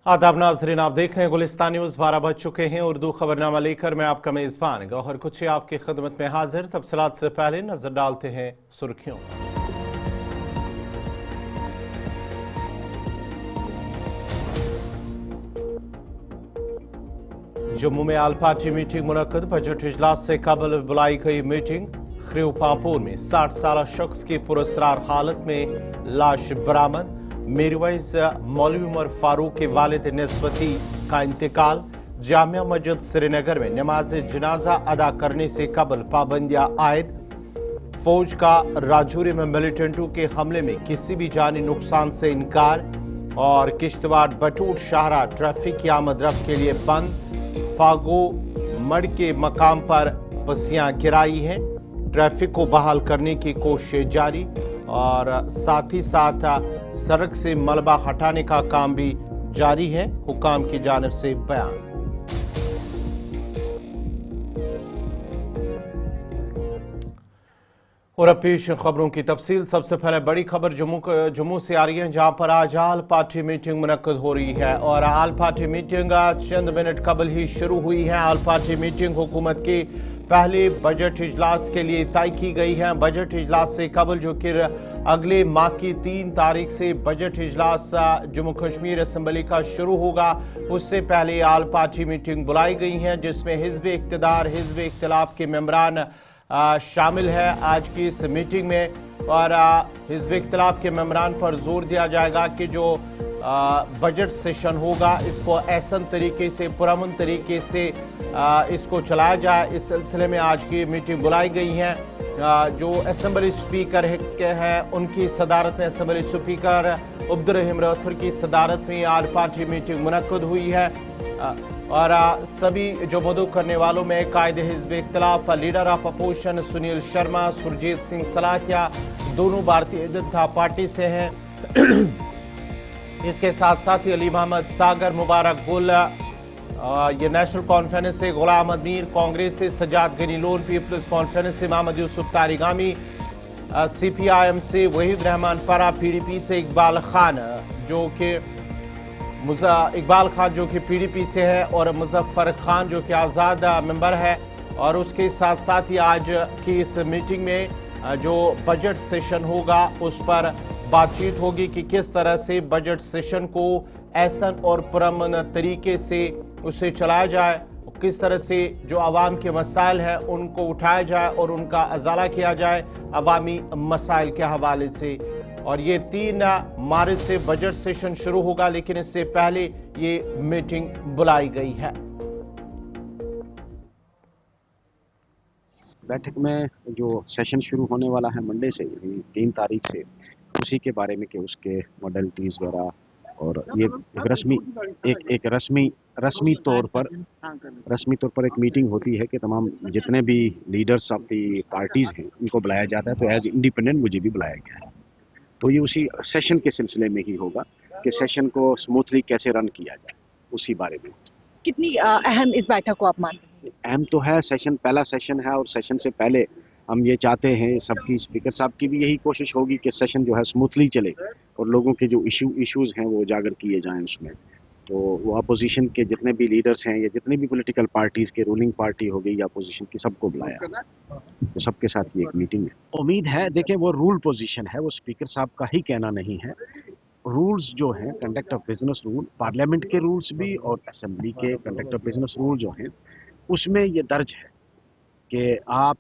आदाब नाजरीन, आप देख रहे हैं गुलिस्तान न्यूज़। 12 बज चुके हैं। उर्दू खबरनामा लेकर मैं आपका मेज़बान गौहर कुछ आपकी खिदमत में हाजिर। तफसीलात से पहले नजर डालते हैं सुर्खियों। जम्मू में आल पार्टी मीटिंग मुनक्कद। बजट इजलास से कबल बुलाई गई मीटिंग। खरीव पापुर में 60 साल शख्स की पुरस्रार हालत में लाश बरामद। मीरवैस मौलवी उमर फारूक के वालिद निस्बती का इंतकाल। जामिया मस्जिद श्रीनगर में नमाज जनाजा अदा करने से कबल पाबंदियां आयद। फौज का राजौरी में मिलिटेंटों के हमले में किसी भी जानी नुकसान से इनकार। और किश्तवाड़ बटूट शाहरा ट्रैफिक की आमद रफ्त के लिए बंद। फागो मड़ के मकाम पर पसियां गिराई हैं। ट्रैफिक को बहाल करने की कोशिश जारी। और साथ ही साथ सड़क से मलबा हटाने का काम भी जारी है, हुकाम की जानिब से बयान। और अब पेश खबरों की तफसील। सबसे पहले बड़ी खबर जम्मू से आ रही है, जहां पर आज आल पार्टी मीटिंग मुनक्कद हो रही है। और आल पार्टी मीटिंग चंद मिनट कबल ही शुरू हुई है। आल पार्टी मीटिंग हुकूमत के पहले बजट इजलास के लिए तय की गई है। बजट इजलास से कबल जो कि अगले माह की 3 तारीख से बजट इजलास जम्मू कश्मीर असम्बली का शुरू होगा, उससे पहले आल पार्टी मीटिंग बुलाई गई है, जिसमें हिज़्ब इक़्तिदार हिज़्ब इख्तिलाफ के मेंबरान शामिल है आज की इस मीटिंग में। और हिज़्ब इख्तिलाफ के मेंबरान पर जोर दिया जाएगा कि जो बजट सेशन होगा इसको ऐसन तरीके से पुरअमन तरीके से इसको चलाया जाए। इस सिलसिले में आज की मीटिंग बुलाई गई है। जो असम्बली स्पीकर हैं उनकी सदारत में, असम्बली स्पीकर अब्दुर्रहीम राठौर की सदारत में आल पार्टी मीटिंग मुनक्कद हुई है। और सभी जो मदऊ करने वालों में कायदे हिज़्ब इख्तिलाफ leader of opposition Sunil Sharma, Surjeet Singh Slathia दोनों भारतीय जनता पार्टी से हैं। इसके साथ साथ ही अली मोहम्मद सागर, मुबारक गुल, ये नेशनल कॉन्फ्रेंस से गुलाम अहमद मीर, कांग्रेस से सजाद गनी लोन, पीपल्स कॉन्फ्रेंस से मोहम्मद यूसुफ तारिगामी, CPIM से वहीद रहमान परा, PDP से इकबाल खान जो कि PDP से है, और मुजफ्फर खान जो कि आज़ाद मेंबर है। और उसके साथ साथ ही आज की इस मीटिंग में जो बजट सेशन होगा उस पर बातचीत होगी कि किस तरह से बजट सेशन को ऐसन और पुरअमन तरीके से उसे चलाया जाए, किस तरह से जो आवाम के मसाइल हैं उनको उठाया जाए और उनका अजाला किया जाए अवामी मसाइल के हवाले से। और ये 3 मार्च से बजट सेशन शुरू होगा, लेकिन इससे पहले ये मीटिंग बुलाई गई है। बैठक में जो सेशन शुरू होने वाला है मंडे से 3 तारीख से, उसी के बारे में कि उसके मॉडलिटीज़ वगैरह, और ये एक रस्मी तौर पर एक मीटिंग होती है कि तमाम जितने भी लीडर्स ऑफ दी पार्टीज़ हैं उनको बुलाया जाता है। तो एज इंडिपेंडेंट मुझे भी बुलाया गया है। तो ये उसी सेशन के सिलसिले में ही होगा कि सेशन को स्मूथली कैसे रन किया जाए, उसी बारे में। कितनी अहम इस बैठक को आप मानते हैं? अहम तो है, सेशन पहला सेशन है, और सेशन से पहले हम ये चाहते हैं, सबकी स्पीकर साहब की भी यही कोशिश होगी कि सेशन जो है स्मूथली चले और लोगों के जो इश्यूज़ हैं वो उजागर किए जाएं उसमें। तो वो अपोजिशन के जितने भी लीडर्स हैं या जितने भी पॉलिटिकल पार्टीज़ के, रूलिंग पार्टी हो गई या अपोजिशन की, सबको बुलाया, तो सबके साथ ये एक मीटिंग है। उम्मीद है, देखें वो रूल पोजीशन है, वो स्पीकर साहब का ही कहना नहीं है। रूल्स जो हैं, conduct of business rule, parliament के रूल्स भी और असेंबली के कंडक्ट ऑफ बिजनेस रूल जो हैं, उसमें ये दर्ज है कि आप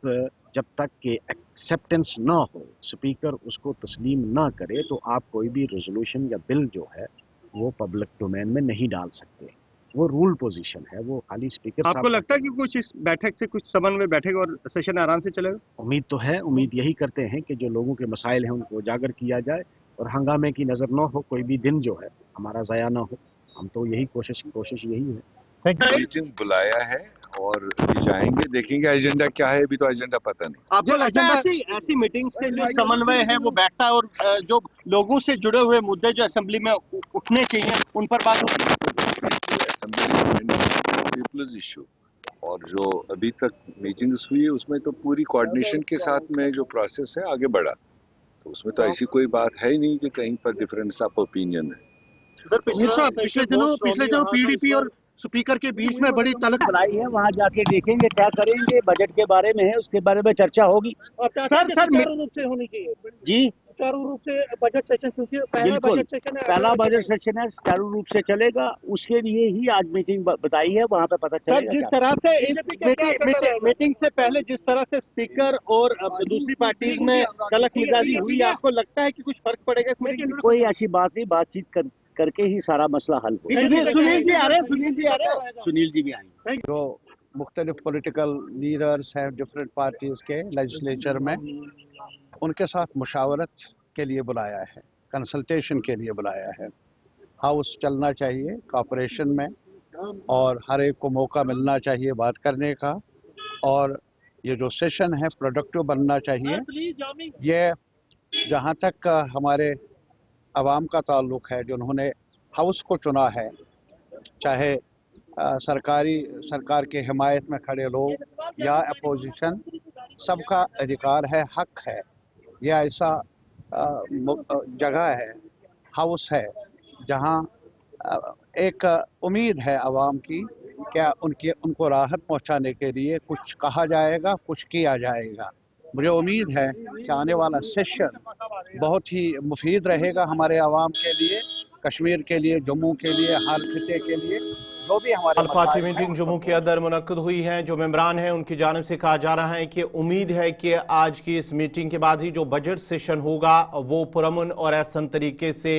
जब तक के एक्सेप्टेंस ना हो, स्पीकर उसको तस्लीम ना करे, तो आप कोई भी रेजोल्यूशन या बिल जो है वो पब्लिक डोमेन में नहीं डाल सकते। वो रूल पोजीशन है, वो खाली स्पीकर। आपको लगता है कि कुछ इस बैठक से कुछ समन्वय बैठेगा और सेशन आराम से चलेगा? उम्मीद तो है, उम्मीद यही करते हैं कि जो लोगों के मसाइल हैं उनको उजागर किया जाए और हंगामे की नज़र ना हो, कोई भी दिन जो है हमारा ज़ाया ना हो। हम तो यही कोशिश यही है। मीटिंग बुलाया है और जाएंगे, देखेंगे एजेंडा क्या है। अभी तो एजेंडा पता नहीं। आपको लगता है ऐसी मीटिंग से जो समन्वय है वो बैठता है और जो लोगों से जुड़े हुए मुद्दे जो असेंबली में उठने चाहिए उन पर बात होती है? असेंबली पीपल्स इशू और जो अभी तक मीटिंग्स हुई है उसमें तो पूरी कोऑर्डिनेशन के साथ में जो प्रोसेस है आगे बढ़ा, तो उसमें तो ऐसी कोई बात है ही नहीं कि कहीं पर डिफरेंस ऑफ ओपिनियन है। सर पिछले दिनों पीडीपी और स्पीकर के बीच में बड़ी तलक बनाई है, वहाँ जाके देखेंगे क्या करेंगे, बजट के बारे में है, उसके बारे में चर्चा होगी। सर सुचारू रूप से होनी चाहिए जी सुचारू रूप से बजट सेशन, क्योंकि बिल्कुल, बजट सेशन है, पहला बजट सेशन है, सुचारू रूप से चलेगा, उसके लिए ही आज मीटिंग बताई है, वहाँ पे पता चलेगा। सर जिस तरह से इस मीटिंग से पहले जिस तरह से स्पीकर और दूसरी पार्टीज में तलक मिजाजी हुई, आपको लगता है कि कुछ फर्क पड़ेगा इस मीटिंग में? कोई ऐसी बात नहीं, बातचीत करके ही सारा मसला हल हो। सुनील जी आ रहे हैं। सुनील जी भी आएंगे। जो मुख्तलिफ पॉलिटिकल लीडर्स हैं डिफरेंट पार्टीज के लेजिस्लेचर में, उनके साथ मुशावरत के लिए बुलाया है, कंसल्टेशन के लिए बुलाया है। हाउस चलना चाहिए कॉपरेशन में और हर एक को मौका मिलना चाहिए बात करने का, और ये जो सेशन है प्रोडक्टिव बनना चाहिए। ये जहाँ तक हमारे अवाम का ताल्लुक़ है, जो उन्होंने हाउस को चुना है, चाहे सरकार के हिमायत में खड़े लोग या अपोजिशन, सबका अधिकार है, हक है। यह ऐसा जगह है, हाउस है, जहां एक उम्मीद है आवाम की, क्या उनको राहत पहुंचाने के लिए कुछ कहा जाएगा, कुछ किया जाएगा। मुझे उम्मीद है कि आने वाला सेशन बहुत ही मुफीद रहेगा हमारे आवाम के लिए, कश्मीर के लिए, जम्मू के लिए, हर खिते के लिए। जो भी हमारे आल पार्टी मीटिंग जम्मू के अंदर मुनक्कद हुई है। जो मेंबरान हैं उनकी जानिब से कहा जा रहा है कि उम्मीद है कि आज की इस मीटिंग के बाद ही जो बजट सेशन होगा वो पुरअमन और एहसन तरीके से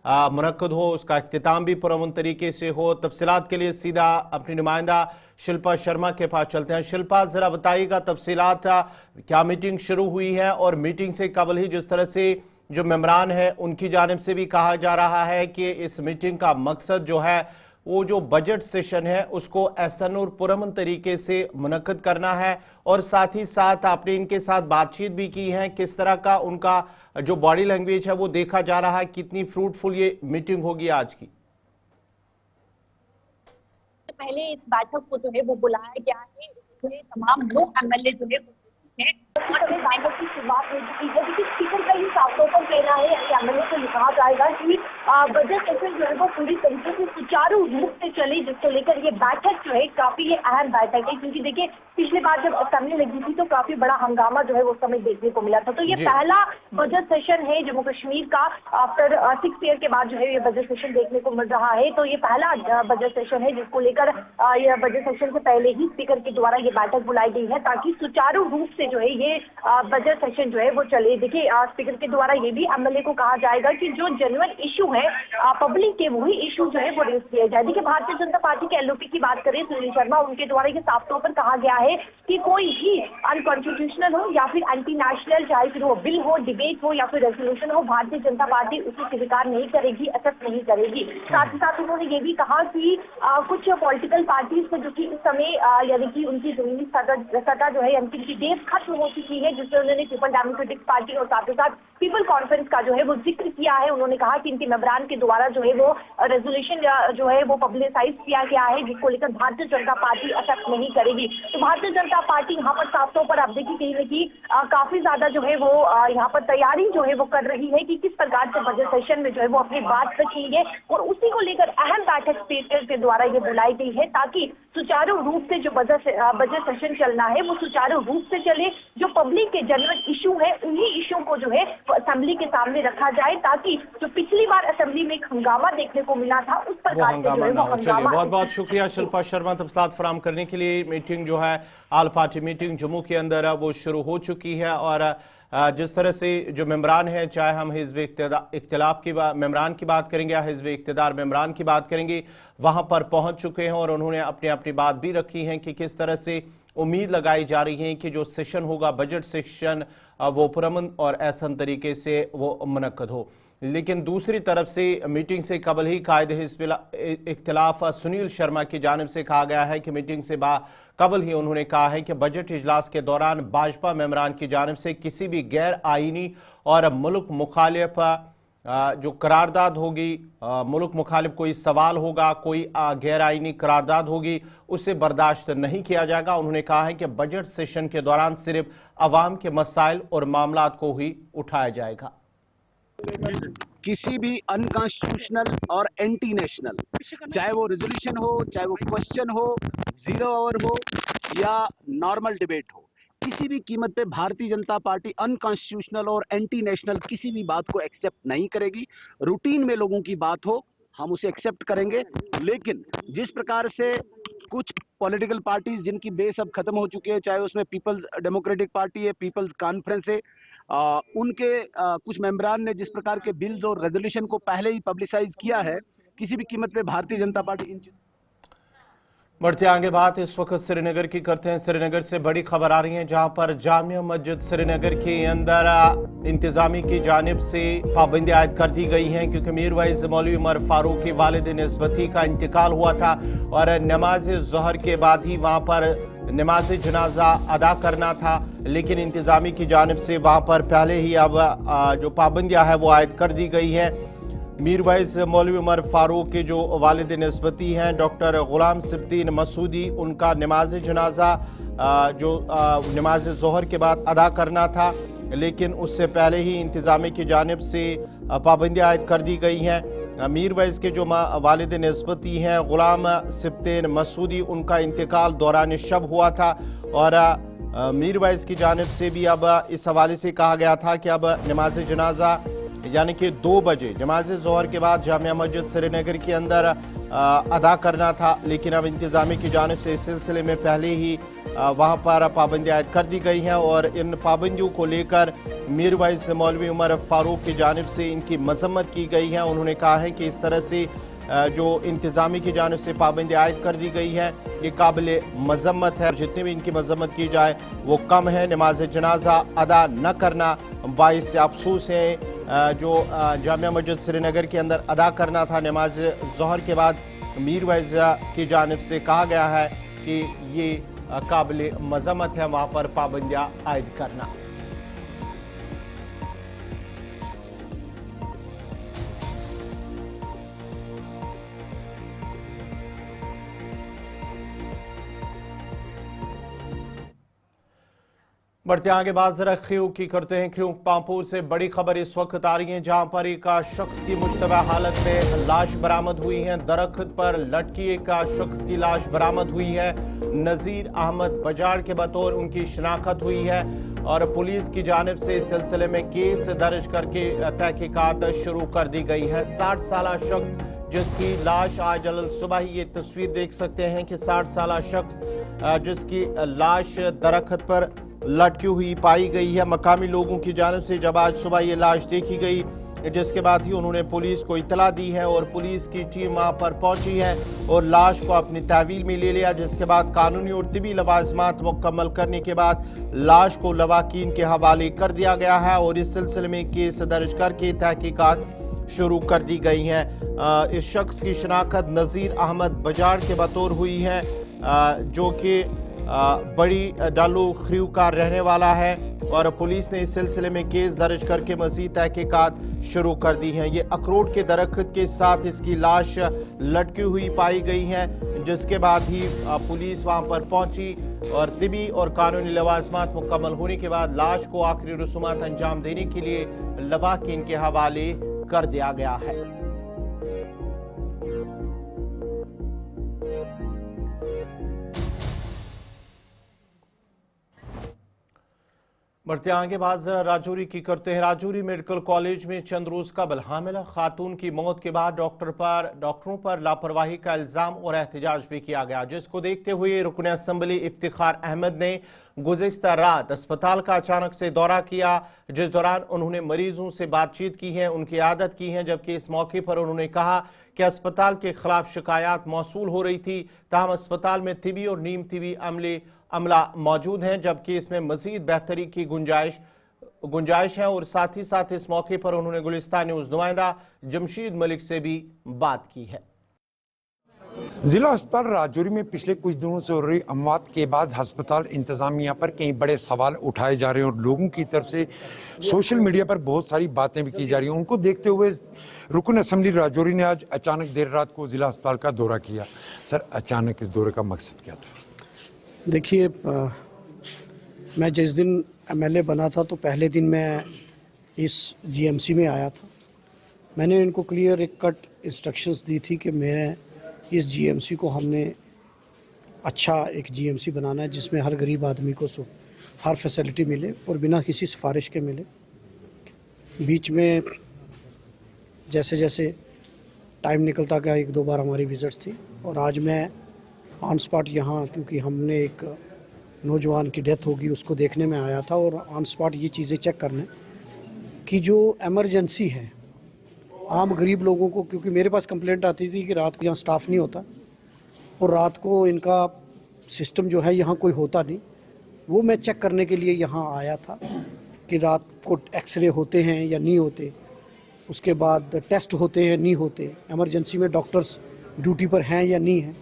मुनक्कद हो, उसका इख्तिताम भी पुरअमन तरीके से हो। तफसीलात के लिए सीधा अपनी नुमाइंदा शिल्पा शर्मा के पास चलते हैं। शिल्पा, ज़रा बताइएगा तफसीलात, क्या मीटिंग शुरू हुई है और मीटिंग से कबल ही जिस तरह से जो मेंबरान है उनकी जानिब से भी कहा जा रहा है कि इस मीटिंग का मकसद जो है वो जो बजट सेशन है उसको एहसन और पुरअमन तरीके से मुनक्कद करना है, और साथ ही साथ आपने इनके साथ बातचीत भी की है। किस तरह का उनका जो बॉडी लैंग्वेज है वो देखा जा रहा है, कितनी फ्रूटफुल ये मीटिंग होगी आज की? पहले इस बैठक को जो है वो बुलाया गया है, इसमें तमाम लोग एमएलए जो है बैठक की शुरुआत हो चुकी है। क्योंकि स्पीकर का ही साफ तौर पर कहना है, एमएलए को कहा जाएगा कि बजट सेशन जो है वो पूरी तरीके से सुचारू रूप से चले, जिसको लेकर ये बैठक जो है काफी ये अहम बैठक है। क्योंकि देखिए पिछली बार जब असेंबली लगी थी तो काफी बड़ा हंगामा जो है वो समय देखने को मिला था। तो ये पहला बजट सेशन है जम्मू कश्मीर का, आफ्टर 6 ईयर के बाद जो है ये बजट सेशन देखने को मिल रहा है। तो ये पहला बजट सेशन है जिसको लेकर यह बजट सेशन से पहले ही स्पीकर के द्वारा ये बैठक बुलाई गई है, ताकि सुचारू रूप से जो है ये बजट सेशन जो है वो चले। देखिए स्पीकर के द्वारा ये भी एमएलए को कहा जाएगा कि जो जेन्युइन इशू है पब्लिक के, वही इशू जो है वो रेज किया जाए। देखिए भारतीय जनता पार्टी के एलओपी की बात करें, सुनील शर्मा, उनके द्वारा ये साफ तौर पर कहा गया है कि कोई भी अनकॉन्स्टिट्यूशनल हो या फिर एंटी नेशनल, चाहे फिर वो बिल हो, डिबेट हो या फिर रेजोल्यूशन हो, भारतीय जनता पार्टी उसे स्वीकार नहीं करेगी, एक्सेप्ट नहीं करेगी। साथ ही साथ उन्होंने ये भी कहा कि कुछ पॉलिटिकल पार्टीज से जो कि इस समय यानी कि उनकी जमीनी सत्ता जो है यानी कि उनकी डेट खत्म हो चुकी है, जिससे उन्होंने पीपल डेमोक्रेटिक पार्टी और साथ ही साथ पीपल कॉन्फ्रेंस का जो है वो जिक्र किया है। उन्होंने कहा कि इनके मेंबरान के द्वारा जो है वो रेजोल्यूशन जो है वो पब्लिसाइज किया गया है, जिसको लेकर भारतीय जनता पार्टी एक्सेप्ट नहीं करेगी। तो भारतीय जनता पार्टी यहाँ पर साफ तौर पर आप देखिए कहीं ना कहीं काफी ज्यादा जो है वो यहाँ पर तैयारी जो है वो कर रही है कि किस प्रकार से बजट सेशन में जो है वो अपनी बात रखेंगे, और उसी को लेकर अहम बैठक स्पीकर के द्वारा ये बुलाई गई है, ताकि सुचारू रूप से जो बजट सेशन चलना है वो सुचारू रूप से चले। जो पब्लिक के जेन्युइन इशू है उन्हीं इशू को जो है असेंबली के सामने रखा जाए, ताकि जो पिछली बार असेंबली में एक हंगामा देखने को मिला था उस प्रकार से जो है वो हंगामा। बहुत बहुत शुक्रिया शिल्पा शर्मा तफसीलात फराहम करने के लिए। मीटिंग जो है आल पार्टी मीटिंग जम्मू के अंदर वो शुरू हो चुकी है, और जिस तरह से जो मेंबरान हैं, चाहे हम हिज़्ब इख्तिलाफ की मेंबरान की बात करेंगे या हिज़्ब इख्तिदार मेंबरान की बात करेंगे, वहां पर पहुंच चुके हैं और उन्होंने अपनी बात भी रखी है कि किस तरह से उम्मीद लगाई जा रही है कि जो सेशन होगा बजट सेशन वो पुरअमन और एहसन तरीके से वो मुनक्कद हो। लेकिन दूसरी तरफ से मीटिंग से कबल ही कायद हिज़्ब इख्तिलाफ सुनील शर्मा की जानिब से कहा गया है कि मीटिंग से कबल ही उन्होंने कहा है कि बजट इजलास के दौरान भाजपा मेंबरान की जानिब से किसी भी गैर आईनी और मुल्क मुखालिफ जो करारदाद होगी, मुल्क मुखालिफ कोई सवाल होगा, कोई गैर आईनी करारदाद होगी, उसे बर्दाश्त नहीं किया जाएगा। उन्होंने कहा है कि बजट सेशन के दौरान सिर्फ अवाम के मसाइल और मामलात को ही उठाया जाएगा। किसी भी अनकॉन्स्टिट्यूशनल और एंटी नेशनल, चाहे वो रेजोल्यूशन हो, चाहे वो क्वेश्चन हो, 0 आवर हो या नॉर्मल डिबेट हो, किसी भी कीमत पे भारतीय जनता पार्टी अनकॉन्स्टिट्यूशनल और एंटी नेशनल किसी भी बात को एक्सेप्ट नहीं करेगी। रूटीन में लोगों की बात हो, हम उसे एक्सेप्ट करेंगे, लेकिन जिस प्रकार से कुछ पॉलिटिकल पार्टीज जिनकी बेस अब खत्म हो चुकी है, चाहे उसमें पीपल्स डेमोक्रेटिक पार्टी है, पीपल्स कॉन्फ्रेंस है, उनके कुछ मेंबरान ने जिस प्रकार के बिल्स और रेजोल्यूशन को पहले ही पब्लिसाइज किया है, किसी भी कीमत पे भारतीय जनता पार्टी इन बढ़ते आगे बात इस वक्त श्रीनगर की करते हैं। श्रीनगर से बड़ी खबर आ रही है, जहां पर जामिया मस्जिद श्रीनगर के अंदर इंतजामी की जानिब से पाबंदी आयद कर दी गई हैं, क्योंकि मीरवाइज मौलवी उमर फारूक के वालिद निस्बती का इंतकाल हुआ था और नमाज ज़ोहर के बाद ही वहां पर नमाज जनाजा अदा करना था। लेकिन इंतजामी की जानिब से वहां पर पहले ही अब जो पाबंदियां हैं वो आयद कर दी गई है। मीरवाइज मौलवी उमर फारूक के जो वालिद निस्बती हैं डॉक्टर गुलाम सिब्तीन मसूदी, उनका नमाज जनाजा जो नमाज ज़ोहर के बाद अदा करना था, लेकिन उससे पहले ही इंतज़ामिया की जानिब से पाबंदियाँ आयद कर दी गई हैं। मीरवाइज के जो वालिद निस्बती हैं गुलाम सिब्तीन मसूदी, उनका इंतकाल दौरान शब हुआ था और मीरवाइज की जानिब से भी अब इस हवाले से कहा गया था कि अब नमाज जनाजा यानी कि 2 बजे नमाज ज़ोहर के बाद जामिया मस्जिद श्रीनगर के अंदर अदा करना था, लेकिन अब इंतज़ामिया की जानिब से इस सिलसिले में पहले ही वहाँ पर पाबंदियाँ आयद कर दी गई हैं और इन पाबंदियों को लेकर मीरवाइज मौलवी उमर फारूक की जानिब से इनकी मजम्मत की गई है। उन्होंने कहा है कि इस तरह से जो इंतज़ामिया की जानिब से पाबंदी आयद कर दी गई है ये काबिल मजम्मत है, जितनी भी इनकी मजम्मत की जाए वो कम है। नमाज जनाजा अदा न करना बाइस से अफसोस है। जो जामिया मस्जिद श्रीनगर के अंदर अदा करना था नमाज ज़ोहर के बाद, मीरवाइज की जानिब से कहा गया है कि ये काबिल मजम्मत है वहाँ पर पाबंदियाँ आयद करना। बढ़ते आगे बात जरा ख्यूक की करते हैं। ख्यूक पामपुर से बड़ी खबर इस वक्त आ रही है, जहां पर एक शख्स की मुश्तबा हालत में लाश बरामद हुई है। दरख्त पर लटकी एक शख्स की लाश बरामद हुई है। नज़ीर अहमद बजाड़ के बतौर उनकी शनाख्त हुई है और पुलिस की जानिब से इस सिलसिले में केस दर्ज करके तहकीकात शुरू कर दी गई है। 60 साल शख्स जिसकी लाश आज सुबह ही, ये तस्वीर देख सकते हैं कि 60 साल शख्स जिसकी लाश दरख्त पर लटकी हुई पाई गई है। मकामी लोगों की जानिब से जब आज सुबह ये लाश देखी गई, जिसके बाद ही उन्होंने पुलिस को इतला दी है और पुलिस की टीम वहाँ पर पहुंची है और लाश को अपनी तहवील में ले लिया, जिसके बाद कानूनी और तिबी लवाजमात मुकम्मल करने के बाद लाश को लवाकीन के हवाले कर दिया गया है और इस सिलसिले में केस दर्ज करके तहकीकात शुरू कर दी गई हैं। इस शख्स की शनाख्त नज़ीर अहमद बजाड़ के बतौर हुई है, जो कि बड़ी डालू ख्रीव का रहने वाला है और पुलिस ने इस सिलसिले में केस दर्ज करके मज़ीद तहकीकात शुरू कर दी हैं। ये अखरोट के दरख्त के साथ इसकी लाश लटकी हुई पाई गई है, जिसके बाद ही पुलिस वहां पर पहुंची और तिबी और कानूनी लवाजमात मुकम्मल होने के बाद लाश को आखिरी रसूमात अंजाम देने के लिए लवाकीन के हवाले कर दिया गया है। बढ़ते आगे बात जरा राजौरी की करते हैं। राजौरी मेडिकल कॉलेज में चंद रोज कबल हामिला खातून की मौत के बाद डॉक्टरों पर लापरवाही का इल्जाम और एहतजाज भी किया गया, जिसको देखते हुए रुकन असम्बली इफ्तिखार अहमद ने गुज़िश्ता रात अस्पताल का अचानक से दौरा किया, जिस दौरान उन्होंने मरीजों से बातचीत की है, उनकी आदत की है, जबकि इस मौके पर उन्होंने कहा कि अस्पताल के खिलाफ शिकायत मौसूल हो रही थी, ताहम अस्पताल में तिबी और नीम तिबी अमला मौजूद हैं, जबकि इसमें मजीद बेहतरी की गुंजाइश है। और साथ ही साथ इस मौके पर उन्होंने गुलिस्तान न्यूज़ नुमाइंदा जमशीद मलिक से भी बात की है। जिला अस्पताल राजौरी में पिछले कुछ दिनों से हो रही अमवात के बाद अस्पताल इंतजामिया पर कई बड़े सवाल उठाए जा रहे हैं और लोगों की तरफ से सोशल मीडिया पर बहुत सारी बातें भी की जा रही हैं। उनको देखते हुए रुकन असम्बली राजौरी ने आज अचानक देर रात को जिला अस्पताल का दौरा किया। सर, अचानक इस दौरे का मकसद क्या था? देखिए, मैं जिस दिन MLA बना था तो पहले दिन मैं इस GMC में आया था मैंने इनको क्लियर एक कट इंस्ट्रक्शंस दी थी कि मैं इस जीएमसी को हमने अच्छा एक जीएमसी बनाना है जिसमें हर गरीब आदमी को हर फैसिलिटी मिले और बिना किसी सिफारिश के मिले। बीच में जैसे जैसे टाइम निकलता गया, एक दो बार हमारी विजिट्स थी और आज मैं ऑन स्पॉट यहाँ, क्योंकि हमने एक नौजवान की डेथ होगी उसको देखने में आया था, और ऑन स्पॉट ये चीज़ें चेक करने कि जो एमरजेंसी है आम गरीब लोगों को, क्योंकि मेरे पास कंप्लेंट आती थी कि रात को यहाँ स्टाफ नहीं होता और रात को इनका सिस्टम जो है यहाँ कोई होता नहीं, वो मैं चेक करने के लिए यहाँ आया था कि रात को एक्सरे होते हैं या नहीं होते, उसके बाद टेस्ट होते हैं नहीं होते, इमरजेंसी में डॉक्टर्स ड्यूटी पर हैं या नहीं हैं,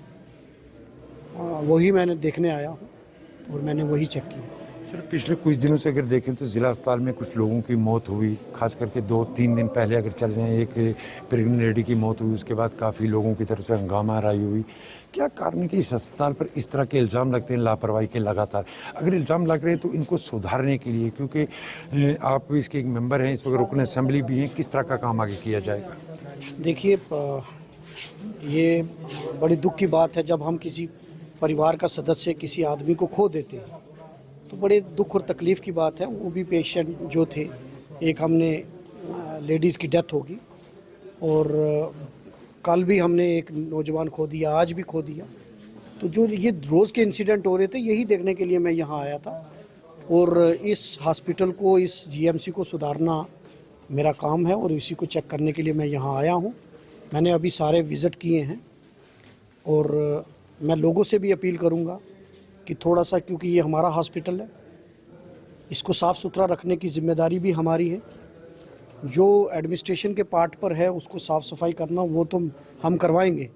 वही मैंने देखने आया हूँ और मैंने वही चेक किया। सर, पिछले कुछ दिनों से अगर देखें तो ज़िला अस्पताल में कुछ लोगों की मौत हुई, खास करके 2-3 दिन पहले अगर चले जाएं एक प्रेग्नेंट लेडी की मौत हुई, उसके बाद काफ़ी लोगों की तरफ से हंगामा राई हुई। क्या कारण है कि इस अस्पताल पर इस तरह के इल्ज़ाम लगते हैं लापरवाही के लगातार? अगर इल्ज़ाम लग रहे हैं तो इनको सुधारने के लिए, क्योंकि आप इसके एक मेंबर हैं, इस वक्त रुकन असेंबली भी हैं, किस तरह का काम आगे किया जाएगा? देखिए, ये बड़ी दुख की बात है जब हम किसी परिवार का सदस्य किसी आदमी को खो देते हैं, तो बड़े दुख और तकलीफ़ की बात है। वो भी पेशेंट जो थे, एक हमने लेडीज़ की डेथ होगी और कल भी हमने एक नौजवान खो दिया, आज भी खो दिया। तो जो ये रोज़ के इंसिडेंट हो रहे थे, यही देखने के लिए मैं यहाँ आया था और इस हॉस्पिटल को, इस जीएमसी को सुधारना मेरा काम है और इसी को चेक करने के लिए मैं यहाँ आया हूँ। मैंने अभी सारे विज़िट किए हैं और मैं लोगों से भी अपील करूँगा कि थोड़ा सा, क्योंकि ये हमारा हॉस्पिटल है, इसको साफ़ सुथरा रखने की जिम्मेदारी भी हमारी है। जो एडमिनिस्ट्रेशन के पार्ट पर है उसको साफ़ सफाई करना वो तो हम करवाएंगे,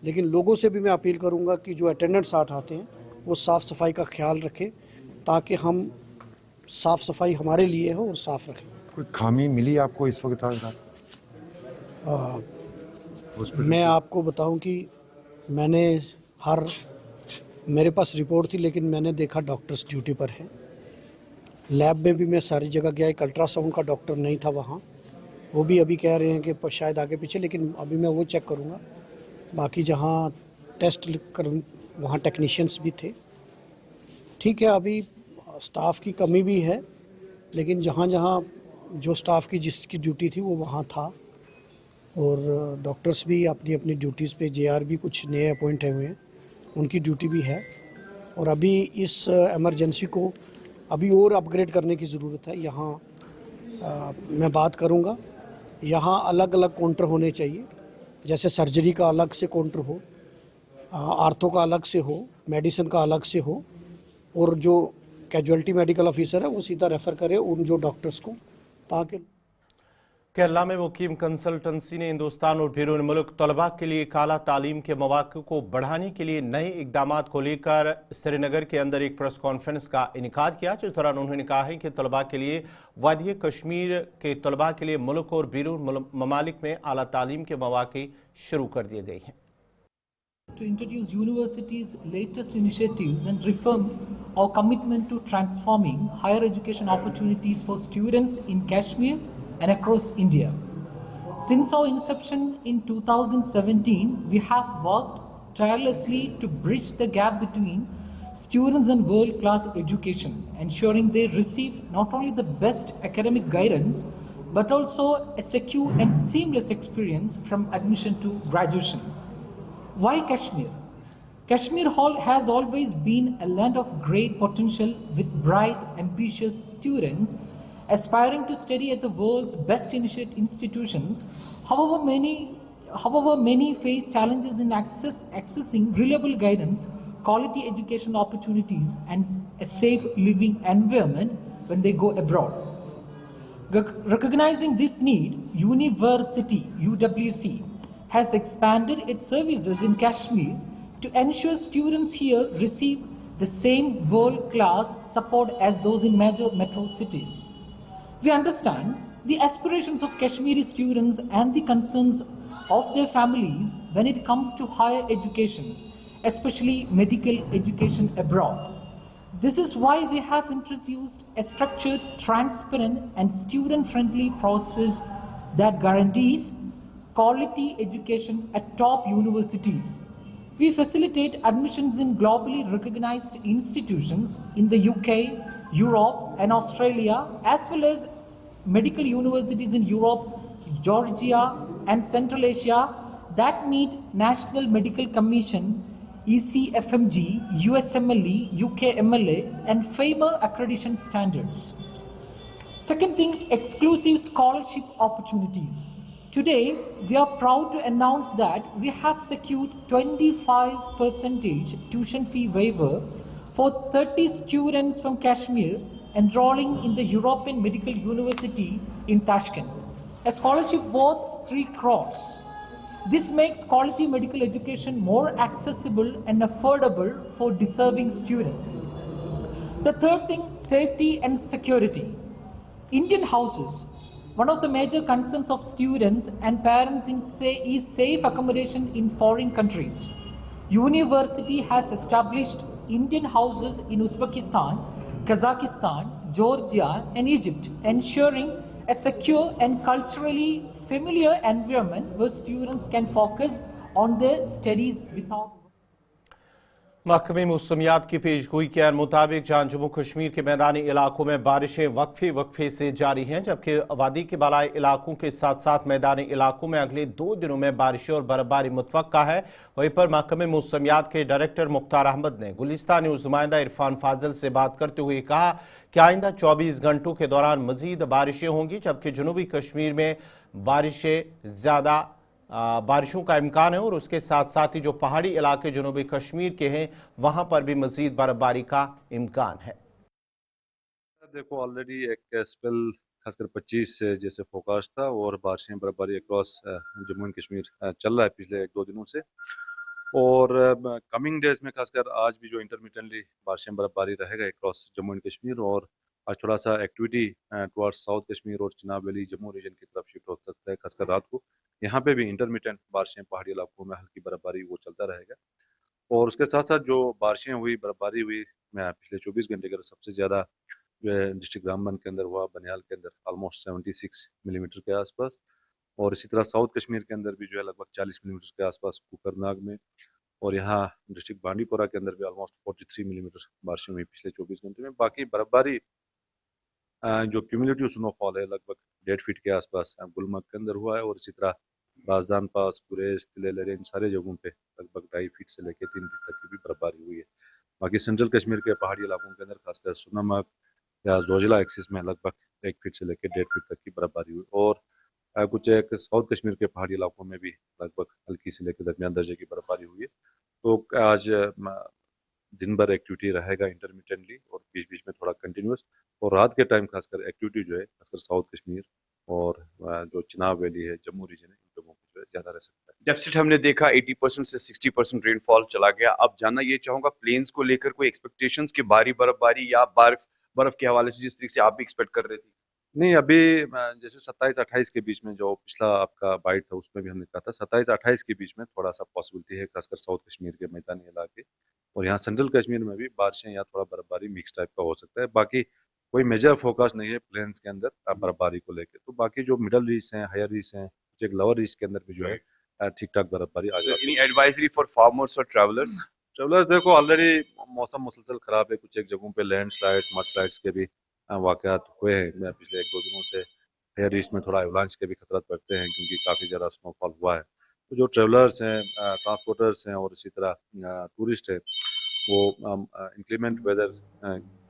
लेकिन लोगों से भी मैं अपील करूंगा कि जो अटेंडेंट्स आते हैं वो साफ़ सफाई का ख्याल रखें, ताकि हम साफ़ सफाई हमारे लिए हो और साफ़ रखें। कोई खामी मिली आपको इस वक्त? मैं आपको बताऊं कि मेरे पास रिपोर्ट थी, लेकिन मैंने देखा डॉक्टर्स ड्यूटी पर हैं। लैब में भी मैं सारी जगह गया, एक अल्ट्रासाउंड का डॉक्टर नहीं था वहाँ, वो भी अभी कह रहे हैं कि शायद आगे पीछे, लेकिन अभी मैं वो चेक करूँगा। बाकी जहाँ टेस्ट कर वहाँ टेक्नीशियंस भी थे। ठीक है, अभी स्टाफ की कमी भी है, लेकिन जहाँ जहाँ जो स्टाफ की जिसकी ड्यूटी थी वो वहाँ था और डॉक्टर्स भी अपनी अपनी ड्यूटीज़ पे, जेआर भी कुछ नए अपॉइंट हुए हैं, उनकी ड्यूटी भी है। और अभी इस इमरजेंसी को अभी और अपग्रेड करने की ज़रूरत है। यहाँ मैं बात करूँगा, यहाँ अलग अलग काउंटर होने चाहिए, जैसे सर्जरी का अलग से काउंटर हो, आर्थो का अलग से हो, मेडिसिन का अलग से हो, और जो कैजुअल्टी मेडिकल ऑफिसर है वो सीधा रेफ़र करे उन जो डॉक्टर्स को, ताकि केरला में मुकीम कंसल्टेंसी ने हिंदुस्तान और बैरून मुल्क तलबा के लिए काला तालीम के मौक़े को बढ़ाने के लिए नए इकदाम को लेकर श्रीनगर के अंदर एक प्रेस कॉन्फ्रेंस का इनेकाद किया, जिस दौरान उन्होंने कहा है कि तलबा के लिए वादी कश्मीर के तलबा के लिए मुल्क और बैरून ममालिक में आला तालीम के मौक़े शुरू कर दिए गए हैं। To introduce universities' latest initiatives and reaffirm our commitment to transforming higher education opportunities for students in Kashmir and across India. Since our inception in 2017, we have worked tirelessly to bridge the gap between students and world-class education, ensuring they receive not only the best academic guidance, but also a secure and seamless experience from admission to graduation. Why Kashmir? Kashmir has always been a land of great potential with bright, ambitious students aspiring to study at the world's best institutions. However, many face challenges in accessing reliable guidance, quality education opportunities, and a safe living environment when they go abroad. Recognizing this need, University UWC has expanded its services in Kashmir to ensure students here receive the same world-class support as those in major metro cities. We understand the aspirations of Kashmiri students and the concerns of their families when it comes to higher education, especially medical education abroad. This is why we have introduced a structured, transparent, and student-friendly process that guarantees quality education at top universities. We facilitate admissions in globally recognized institutions in the UK, Europe, and Australia, as well as medical universities in Europe, Georgia, and Central Asia that meet National Medical Commission, ECFMG, USMLE, UKMLA, and FAMR accreditation standards. Second thing, exclusive scholarship opportunities. Today, we are proud to announce that we have secured 25% tuition fee waiver for 30 students from Kashmir enrolling in the European Medical University in Tashkent, a scholarship worth 3 crores. This makes quality medical education more accessible and affordable for deserving students. The third thing, safety and security. Indian houses. One of the major concerns of students and parents is safe accommodation in foreign countries. University has established Indian houses in Uzbekistan, Kazakhstan, Georgia, and Egypt, ensuring a secure and culturally familiar environment where students can focus on their studies without. महकमे मौसमियात की पेशगोई के मुताबिक जहां जम्मू कश्मीर के मैदानी इलाकों में बारिशें वक्फे से जारी हैं, जबकि वादी के बलाई इलाकों के साथ साथ मैदानी इलाकों में अगले 2 दिनों में बारिशें और बर्फबारी मुतवक्का है। वहीं पर महकमे मौसमियात के डायरेक्टर मुख्तार अहमद ने गुलिस्तान न्यूज़ नुमाइंदा इरफान फाजिल से बात करते हुए कहा कि आइंदा 24 घंटों के दौरान मजीद बारिशें होंगी, जबकि जनूबी कश्मीर में बारिशों का इम्कान है और उसके साथ साथ ही जो पहाड़ी इलाके जनूबी कश्मीर के हैं वहां पर भी मजीद बर्फबारी का इम्कान है। देखो ऑलरेडी एक स्पेल खासकर 25 से जैसे फोकास्ट था और बारिशें बर्फबारी अक्रॉस जम्मू एंड कश्मीर चल रहा है पिछले 1-2 दिनों से, और कमिंग डेज में खासकर आज भी जो इंटरमिटेंटली बारिशें बर्फबारी रहेगा अक्रॉस जम्मू एंड कश्मीर, और आज थोड़ा सा एक्टिविटी टुवर्ड्स साउथ कश्मीर और चिनाब वैली जम्मू रीजन की तरफ शिफ्ट हो सकता है। खासकर रात को यहाँ पे भी इंटरमिटेंट बारिशें पहाड़ी इलाकों में हल्की बर्फबारी वो चलता रहेगा, और उसके साथ साथ जो बारिशें हुई बर्फबारी हुई पिछले 24 घंटे के सबसे ज़्यादा जो है डिस्ट्रिक्ट रामबन के अंदर हुआ, बनियाल के अंदर ऑलमोस्ट 76 मिलीमीटर के आसपास, और इसी तरह साउथ कश्मीर के अंदर भी जो है लगभग 40 मिलीमीटर के आसपास कुकरनाग में, और यहाँ डिस्ट्रिक्ट बांडीपोरा के अंदर भी ऑलमोस्ट 43 मिलीमीटर बारिशें हुई पिछले 24 घंटे में। बाकी बर्फबारी जो क्यूमुलेटिव स्नोफॉल है लगभग 1.5 फीट के आसपास गुलमर्ग के अंदर हुआ है, और इसी तरह राजदान पास, गुरेज, तिले लहरे, इन सारे जगहों पे लगभग 2.5 फीट से लेकर 3 फीट तक की भी बर्फबारी हुई है। बाकी सेंट्रल कश्मीर के पहाड़ी इलाकों के अंदर खासकर सोनामर्ग या जोजिला एक्सिस में लगभग 1 फीट से लेकर 1.5 फीट तक की बर्फबारी हुई, और कुछ एक साउथ कश्मीर के पहाड़ी इलाकों में भी लगभग हल्की से लेकर दरमियान दर्जे की बर्फबारी हुई है। तो आज दिन भर एक्टिविटी रहेगा इंटरमिटेंटली और बीच बीच में थोड़ा कंटिन्यूस, और रात के टाइम खासकर एक्टिविटी जो है खासकर साउथ कश्मीर और जो चिनाब वैली है जम्मू रीजन है इन लोगों को जो है ज्यादा रह सकता है। डेफिसिट हमने देखा 80% से 60% रेनफॉल चला गया। अब जानना ये चाहूंगा प्लेन्स को लेकर कोई एक्सपेक्टेशंस की भारी बर्फबारी या बर्फ के हवाले से जिस तरीके से आप भी एक्सपेक्ट कर रहे थे? नहीं, अभी जैसे 27-28 के बीच में जो पिछला आपका बाइट था उसमें भी हमने कहा था 27-28 के बीच में थोड़ा सा पॉसिबिलिटी है खासकर साउथ कश्मीर के मैदानी इलाके, और यहाँ सेंट्रल कश्मीर में भी बारिशें या थोड़ा बर्फबारी मिक्स टाइप का हो सकता है। बाकी कोई मेजर फोकस नहीं है प्लेन्स के अंदर बर्फबारी को लेकर। तो बाकी जो मिडल रीच हैं, हायर रीच हैं, कुछ एक लोअर रीच के अंदर भी जो है ठीक ठाक बर्फबारी आ जाती है। एनी एडवाइजरी फॉर फार्मर्स और ट्रैवलर्स? देखो ऑलरेडी मौसम मुसलसल खराब है, कुछ एक जगहों पे लैंडस्लाइड्स, मडस्लाइड्स के भी वाकयात हुए हैं पिछले 1-2 दिनों से। हेयर रीच में थोड़ा एवलांच के भी खतरा बढ़ते हैं क्योंकि काफ़ी ज़्यादा स्नोफॉल हुआ है। तो जो ट्रेवलर्स हैं, ट्रांसपोर्टर्स हैं और इसी तरह टूरिस्ट है वो इंक्लीमेंट वेदर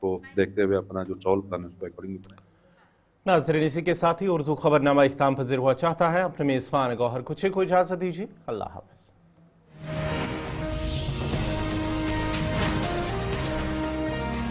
को देखते हुए अपना जो ट्रैवल प्लान है उसको अकॉर्डिंगली बनाएं। नाज़रीन, इसी के साथ ही उर्दू खबरनामा इख्तिताम पज़ीर हुआ चाहता है। अपने मेज़बान गौहर कुछ को इजाज़त दीजिए। अल्लाह हाफ़िज़।